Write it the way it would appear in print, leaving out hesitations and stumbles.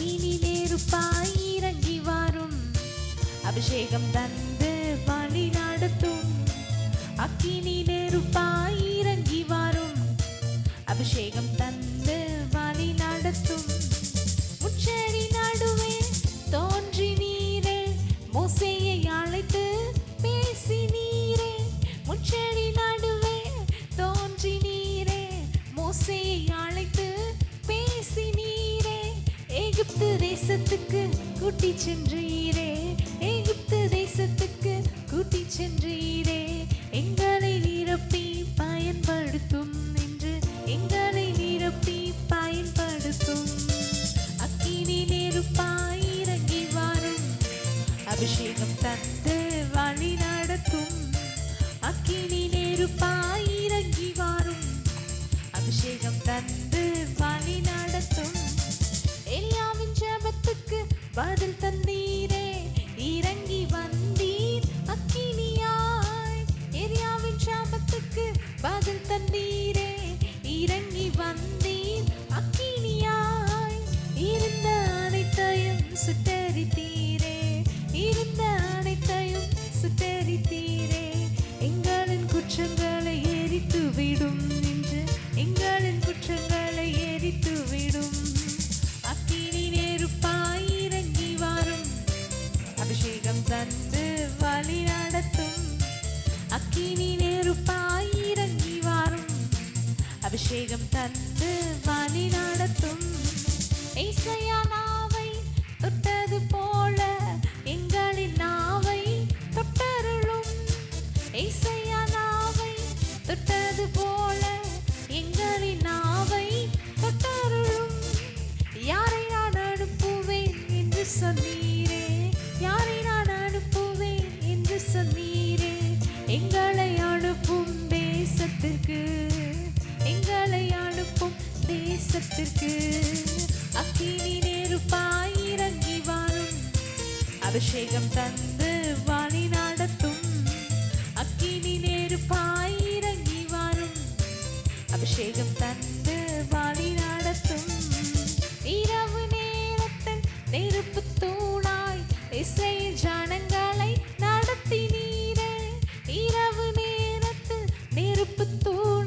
அக்கினி நெருப்பாய் இறங்கி வரும் அபிஷேகம் தந்து வழி நடத்தும் அக்கினி நெருப்பாய் இறங்கி வரும் அபிஷேகம் தந்து வழி நடத்தும் முச்செடி நடுவே தோன்றி நீரே மோசேயை அழைத்து பேசி நீரே முச்செடி நடுவே தோன்றி நீரே மோசேயை அழைத்து பேசி நீரே எகிப்து தேசத்துக்கு கூட்டி சென்றீரே எகிப்து தேசத்துக்கு கூட்டி சென்றீரே எங்களை நிரப்பி பயன்படுத்தும் என்று எங்களை நிரப்பி பயன்படுத்தும் அக்கினி நெருப்பாய் இறங்கி வரும் அபிஷேகம் தந்து வழி நடத்தும் அக்கினி நெருப்பாய் இறங்கி வரும் அபிஷேகம் தந்து வழி நடத்தும் எலியாவின் ஜெபத்துக்கு பதில் தந்தீரே இறங்கி வந்தீர் அக்கினியாய் எலியாவின் ஜெபத்துக்கு பதில் தந்தீரே இறங்கி வந்தீர் அக்கினியாய் இருந்த அனைத்தையும் சுட்டரித்தீரே இருந்த அனைத்தையும் சுட்டரித்தீரே எங்களின் குற்றங்களை எரித்து விடும் என்று எங்களின் குற்றங்களை எரித்து விடும் அக்கினி நெருப்பாய் இறங்கி வரும் அபிஷேகம் தந்து வழி நடத்தும் அக்கினி நெருப்பாய் இறங்கி வரும் அபிஷேகம் தந்து வழி நடத்தும் ஏசாயா நாவை தொட்டது போல எங்களின் நாவை தொட்டருளும் ஏசாயா நாவை தொட்டது போல எங்களின் நாவை தொட்டருளும் யாரை நான் அனுப்புவேன் என்று சொன்னீரே யாரை நான் அனுப்புவேன் என்று சொன்னீரே எங்களை அனுப்பும் தேசத்திற்கு எங்களை அனுப்பும் தேசத்திற்கு அக்கினி நெருப்பாய் இறங்கி வரும் அபிஷேகம் தந்து வழி நடத்தும் அக்கினி நெருப்பாய் இறங்கி வரும் அபிஷேகம் தந்து வழி நடத்தும் இரவு நேரத்தில் நெருப்பு தூணாய் இஸ்ரவேல் ஜனங்களை நடத்தினீரே இரவு நேரத்தில் நெருப்பு தூண்